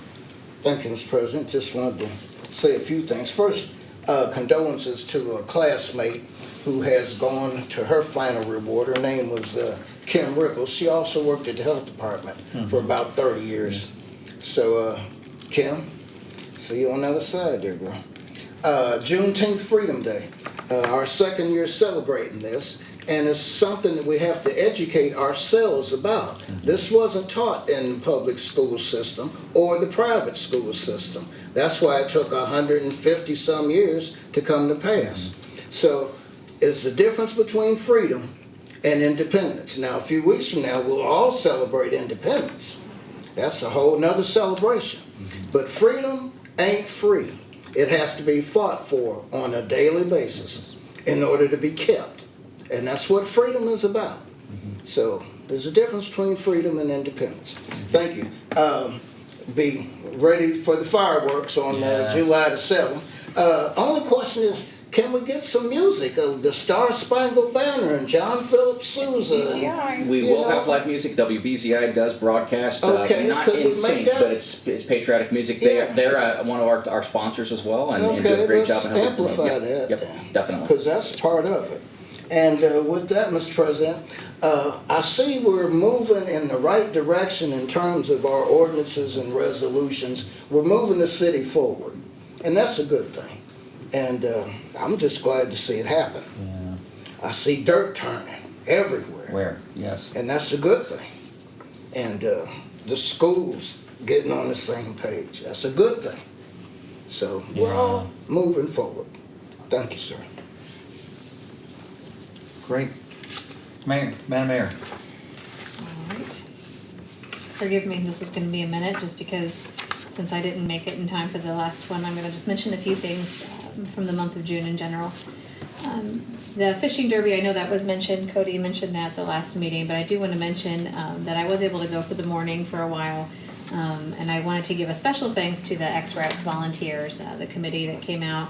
Thank you, Mr. President. Just wanted to say a few things. First, condolences to a classmate who has gone to her final reward. Her name was Kim Rickles. She also worked at the health department for about 30 years. So, Kim, see you on the other side there, girl. Juneteenth Freedom Day. Our second year celebrating this, and it's something that we have to educate ourselves about. This wasn't taught in the public school system or the private school system. That's why it took 150 some years to come to pass. So it's the difference between freedom and independence. Now, a few weeks from now, we'll all celebrate independence. That's a whole nother celebration. But freedom ain't free. It has to be fought for on a daily basis in order to be kept. And that's what freedom is about. So there's a difference between freedom and independence. Thank you. Be ready for the fireworks on Yes. July the 7th. Only question is, can we get some music of the Star Spangled Banner and John Philip Sousa? We You will know? have live music. WBZI does broadcast, Okay, not could in we make sync, that? but it's patriotic music. Yeah. They're one of our sponsors as well, and do a Okay, great let's job in helping amplify promote. that Yep, then. definitely. Because that's part of it. And with that, Mr. President, I see we're moving in the right direction in terms of our ordinances and resolutions. We're moving the city forward, and that's a good thing. And I'm just glad to see it happen. Yeah. I see dirt turning everywhere, Where? Yes. and that's a good thing. And the schools getting on the same page, that's a good thing. So we're all moving forward. Thank you, sir. Great. Mayor, Madam Mayor. All right. Forgive me, this is gonna be a minute, just because since I didn't make it in time for the last one, I'm gonna just mention a few things from the month of June in general. The fishing derby, I know that was mentioned, Cody mentioned that at the last meeting, but I do want to mention that I was able to go for the morning for a while. And I wanted to give a special thanks to the XREP volunteers, the committee that came out,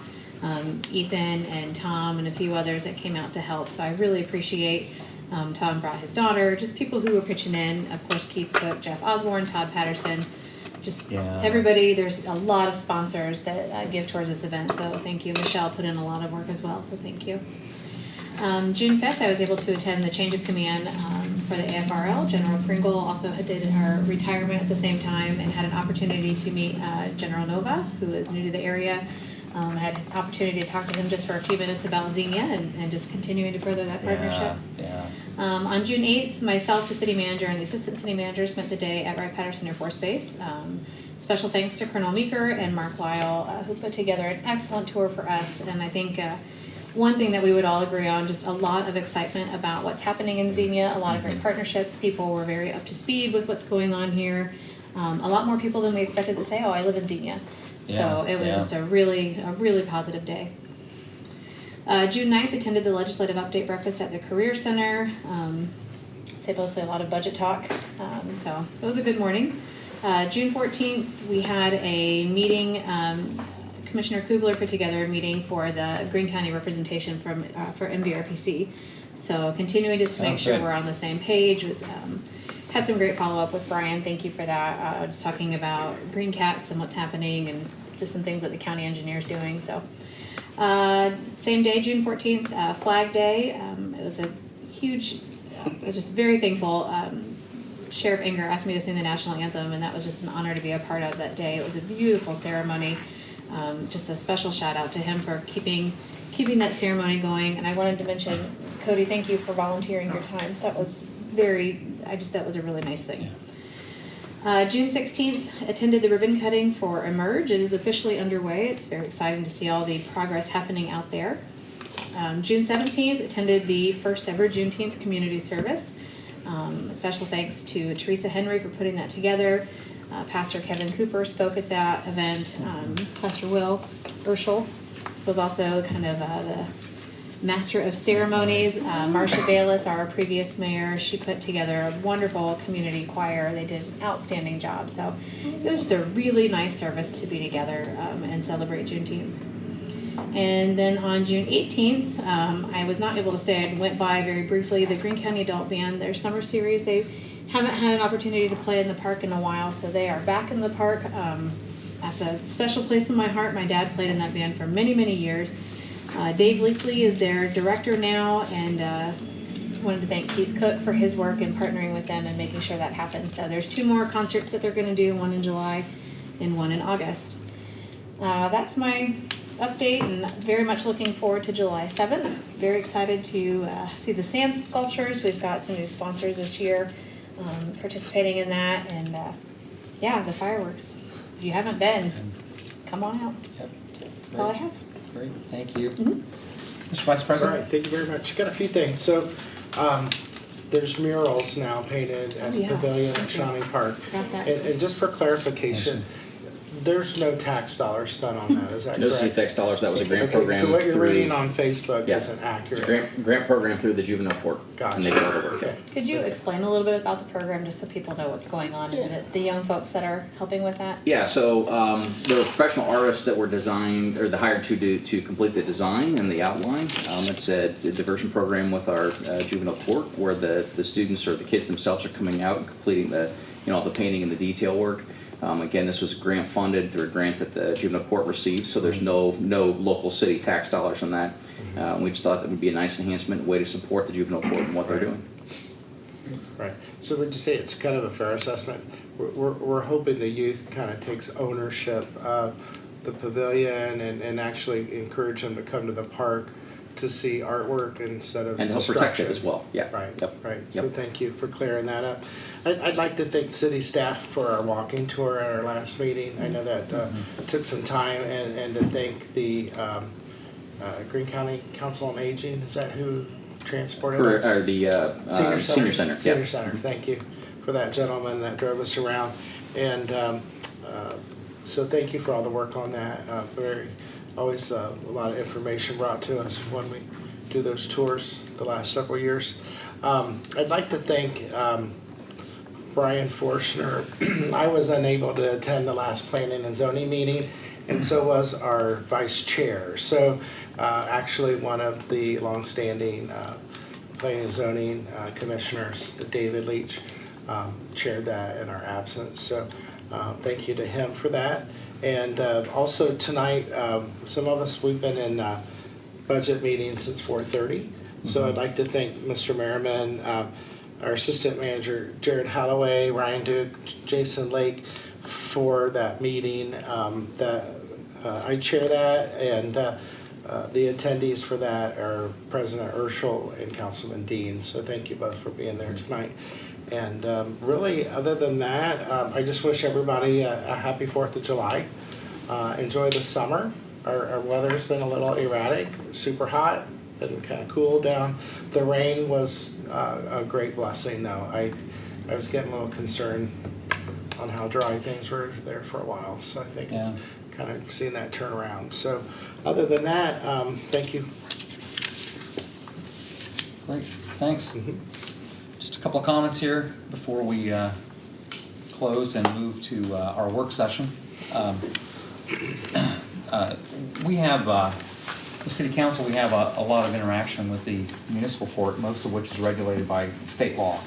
Ethan and Tom and a few others that came out to help. So I really appreciate, Tom brought his daughter, just people who were pitching in, of course Keith Cook, Jeff Osborne, Todd Patterson, just everybody. There's a lot of sponsors that give towards this event, so thank you. Michelle put in a lot of work as well, so thank you. June 5th, I was able to attend the change of command for the AFRL. General Pringle also did her retirement at the same time and had an opportunity to meet General Nova, who is new to the area. I had an opportunity to talk to him just for a few minutes about Xenia and just continuing to further that partnership. Yeah. On June 8th, myself, the city manager, and the assistant city manager spent the day at Wright-Patterson Air Force Base. Special thanks to Colonel Meeker and Mark Lyle, who put together an excellent tour for us. And I think one thing that we would all agree on, just a lot of excitement about what's happening in Xenia, a lot of great partnerships. People were very up to speed with what's going on here. A lot more people than we expected to say, oh, I live in Xenia. So it was just a really positive day. June 9th, attended the legislative update breakfast at the Career Center. I'd say mostly a lot of budget talk. So it was a good morning. June 14th, we had a meeting. Commissioner Kugler put together a meeting for the Greene County representation for MVRPC. So continuing just to make sure we're on the same page. Was had some great follow-up with Brian. Thank you for that. Just talking about green cats and what's happening and just some things that the county engineer's doing. So same day, June 14th, Flag Day. It was a huge, I was just very thankful. Sheriff Inger asked me to sing the national anthem, and that was just an honor to be a part of that day. It was a beautiful ceremony. Just a special shout out to him for keeping that ceremony going. And I wanted to mention, Cody, thank you for volunteering your time. That was that was a really nice thing. June 16th, attended the ribbon cutting for Emerge. It is officially underway. It's very exciting to see all the progress happening out there. June 17th, attended the first ever Juneteenth community service. A special thanks to Teresa Henry for putting that together. Pastor Kevin Cooper spoke at that event. Pastor Will Urschel was also kind of the master of ceremonies. Marcia Bayless, our previous mayor, she put together a wonderful community choir. They did an outstanding job. So it was just a really nice service to be together and celebrate Juneteenth. And then on June 18th, I was not able to stay. I went by very briefly. The Greene County Adult Band, their summer series, they haven't had an opportunity to play in the park in a while, so they are back in the park. That's a special place in my heart. My dad played in that band for many, many years. Dave Leakley is their director now, and wanted to thank Keith Cook for his work in partnering with them and making sure that happens. So there's 2 more concerts that they're going to do, one in July and one in August. That's my update, and very much looking forward to July 7th. Very excited to see the sand sculptures. We've got some new sponsors this year participating in that, and yeah, the fireworks. If you haven't been, come on out. Yep. That's all I have. Great, thank you. Mhm. Mr. Vice All President? right, thank you very much. Got a few things. So, there's murals now painted at the Yeah. Pavilion at Shawnee Park. Got that. And just for clarification, there's no tax dollars spent on that, is that No correct? CTEX dollars, that was a grant Okay, program. so what you're through- reading on Facebook Yeah. isn't It's accurate. a grant program through the juvenile court. And they did all the work. Okay. Could you explain a little bit about the program, just so people know what's going on, and the young folks that are helping with that? Yeah, so there were professional artists that were designed, or hired to complete the design and the outline. It's a diversion program with our juvenile court, where the students or the kids themselves are coming out and completing the painting and the detail work. Again, this was grant funded through a grant that the juvenile court received, so there's no local city tax dollars on that. We just thought that would be a nice enhancement, way to support the juvenile court and what they're doing. Right. So would you say it's kind of a fair assessment? We're hoping the youth kind of takes ownership of the pavilion and actually encourage them to come to the park to see artwork instead of And help protect it destruction. as well, yeah. Right, Yep. right. Yep. So thank you for clearing that up. I'd like to thank city staff for our walking tour at our last meeting. I know that took some time, and to thank the Greene County Council on Aging. Is that who transported us? Or the senior center, Senior yeah. Center, thank you for that gentleman that drove us around. And so thank you for all the work on that. Always a lot of information brought to us when we do those tours the last several years. I'd like to thank Brian Forshner. I was unable to attend the last planning and zoning meeting, and so was our vice chair. So actually one of the longstanding planning and zoning commissioners, David Leach, chaired that in our absence. So thank you to him for that. And also tonight, some of us, we've been in budget meetings since 4:30. So I'd like to thank Mr. Merriman, our assistant manager, Jared Holloway, Ryan Duke, Jason Lake, for that meeting. I chair that, and the attendees for that are President Urschel and Councilman Dean. So thank you both for being there tonight. And really, other than that, I just wish everybody a happy 4th of July. Enjoy the summer. Our weather's been a little erratic, super hot and kind of cool down. The rain was a great blessing, though. I was getting a little concerned on how dry things were there for a while. So I think it's kind of seeing that turn around. So other than that, thank you. Great, thanks. Just a couple of comments here before we close and move to our work session. We have, the City Council, we have a lot of interaction with the municipal court, most of which is regulated by state law.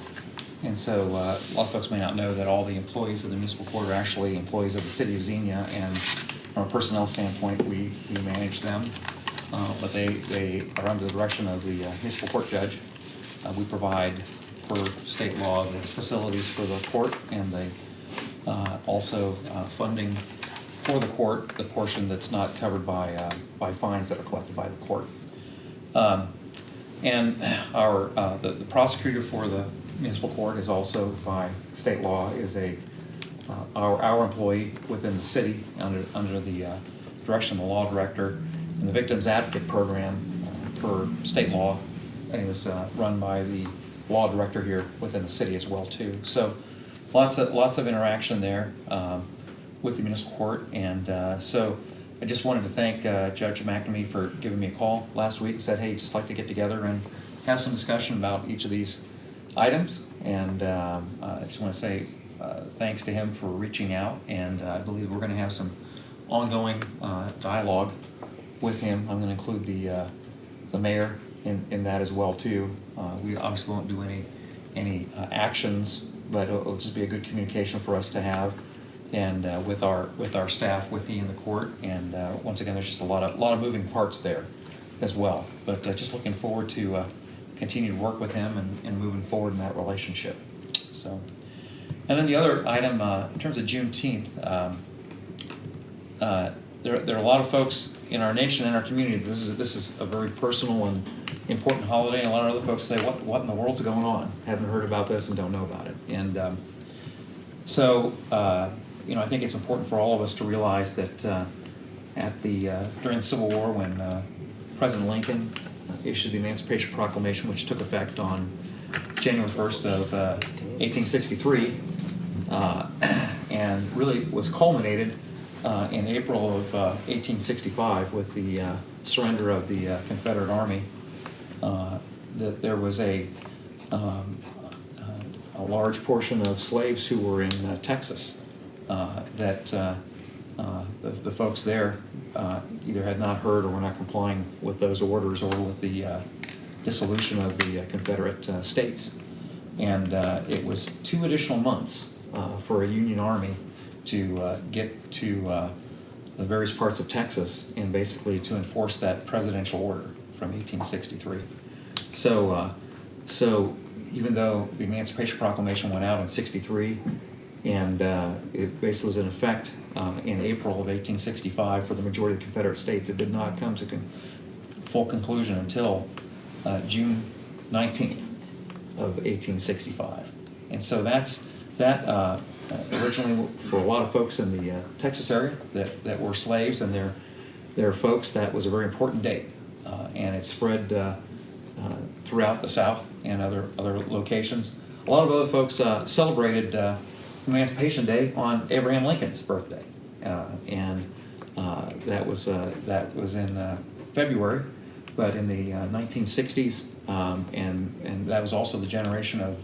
And so a lot of folks may not know that all the employees of the municipal court are actually employees of the city of Xenia, and from a personnel standpoint, we manage them. But they are under the direction of the municipal court judge. We provide, per state law, the facilities for the court, and they also funding for the court, the portion that's not covered by fines that are collected by the court. And our the prosecutor for the municipal court is also, by state law, is our employee within the city under the direction of the law director. And the Victims Advocate Program, per state law, is run by the law director here within the city as well too. So lots of interaction there with the municipal court. And so I just wanted to thank Judge McNamee for giving me a call last week. Said, hey, just like to get together and have some discussion about each of these items. And I just want to say thanks to him for reaching out. And I believe we're going to have some ongoing dialogue with him. I'm going to include the mayor in that as well too. We obviously won't do any actions, but it'll just be a good communication for us to have, and with our staff, with he in the court. And once again, there's just a lot of moving parts there as well. But just looking forward to continue to work with him and moving forward in that relationship. So, and then the other item in terms of Juneteenth. There are a lot of folks in our nation and our community. This is a very personal and important holiday, and a lot of other folks say, "What in the world's going on? Haven't heard about this and don't know about it." And so, I think it's important for all of us to realize that during the Civil War, when President Lincoln issued the Emancipation Proclamation, which took effect on January 1st of 1863, and really was culminated in April of 1865 with the surrender of the Confederate Army. That there was a large portion of slaves who were in Texas that the folks there either had not heard or were not complying with those orders, or with the dissolution of the Confederate states. And it was 2 additional months for a Union Army to get to the various parts of Texas and basically to enforce that presidential order from 1863. So even though the Emancipation Proclamation went out in '63, and it basically was in effect in April of 1865 for the majority of the Confederate states, it did not come to full conclusion until June 19th of 1865. And so that originally, for a lot of folks in the Texas area that were slaves and their folks, that was a very important date. And it spread throughout the South and other locations. A lot of other folks celebrated Emancipation Day on Abraham Lincoln's birthday, and that was in February. But in the 1960s, and that was also the generation of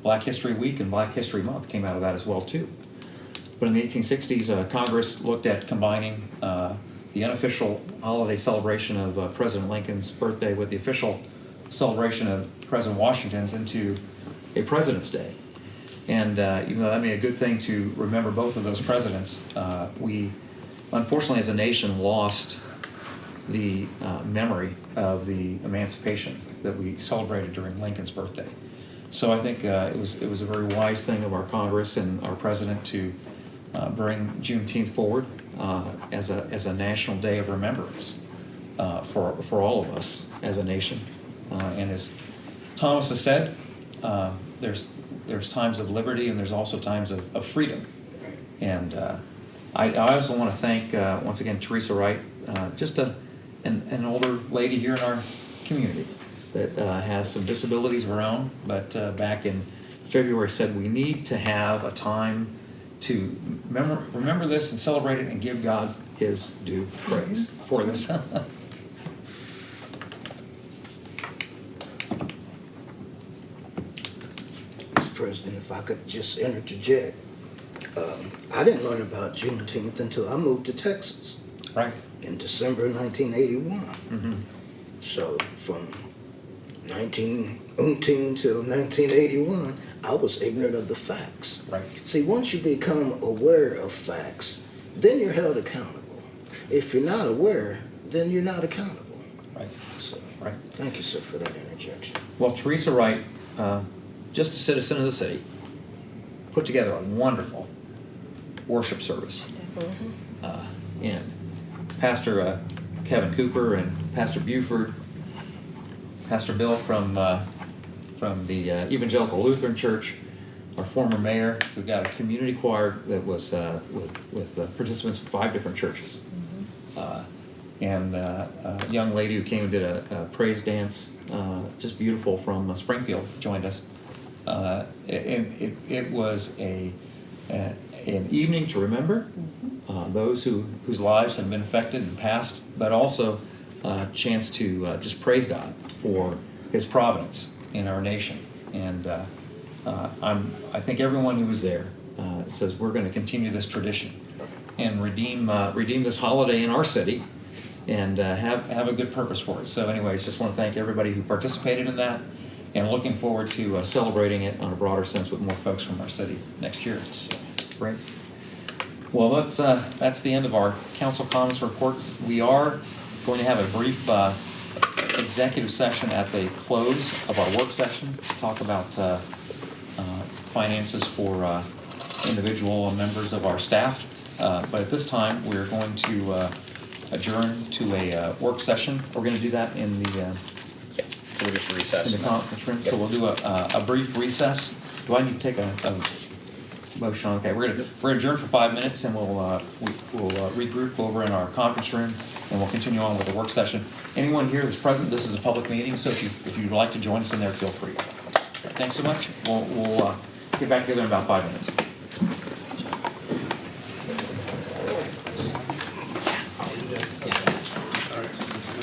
Black History Week and Black History Month came out of that as well too. But in the 1860s, Congress looked at combining the unofficial holiday celebration of President Lincoln's birthday with the official celebration of President Washington's into a President's Day. And even though that made a good thing to remember both of those presidents, we unfortunately as a nation lost the memory of the emancipation that we celebrated during Lincoln's birthday. So I think it was a very wise thing of our Congress and our president to bring Juneteenth forward as a national day of remembrance for all of us as a nation. And as Thomas has said, there's times of liberty and there's also times of freedom. And I also want to thank once again Teresa Wright, just an older lady here in our community that has some disabilities of her own, but back in February said we need to have a time to remember this and celebrate it and give God His due praise for this. Mr. President, if I could just interject, I didn't learn about Juneteenth until I moved to Texas. Right. In December 1981. Mm-hmm. So from 1918 till 1981, I was ignorant of the facts. Right. See, once you become aware of facts, then you're held accountable. If you're not aware, then you're not accountable. Right. So, Right. thank you, sir, for that interjection. Well, Teresa Wright, just a citizen of the city, put together a wonderful worship service. And Pastor Kevin Cooper and Pastor Buford, Pastor Bill from the Evangelical Lutheran Church, our former mayor. We've got a community choir that was with participants from 5 different churches. And a young lady who came and did a praise dance, just beautiful, from Springfield, joined us. And it was an evening to remember those whose lives have been affected in the past, but also a chance to just praise God for His providence in our nation. And I think everyone who was there says we're going to continue this tradition and redeem this holiday in our city, and have a good purpose for it. So anyways, just want to thank everybody who participated in that, and looking forward to celebrating it on a broader sense with more folks from our city next year. So, great. Well, that's the end of our council comments reports. We are going to have a brief executive session at the close of our work session to talk about finances for individual members of our staff. But at this time, we're going to adjourn to a work session. We're going to do that in the So we're just recessing. in the conference room. So we'll do a brief recess. Do I need to take a motion? Okay, we're gonna adjourn for 5 minutes, and we'll regroup over in our conference room, and we'll continue on with the work session. Anyone here that's present, this is a public meeting, so if you'd like to join us in there, feel free. Thanks so much. We'll get back together in about 5 minutes.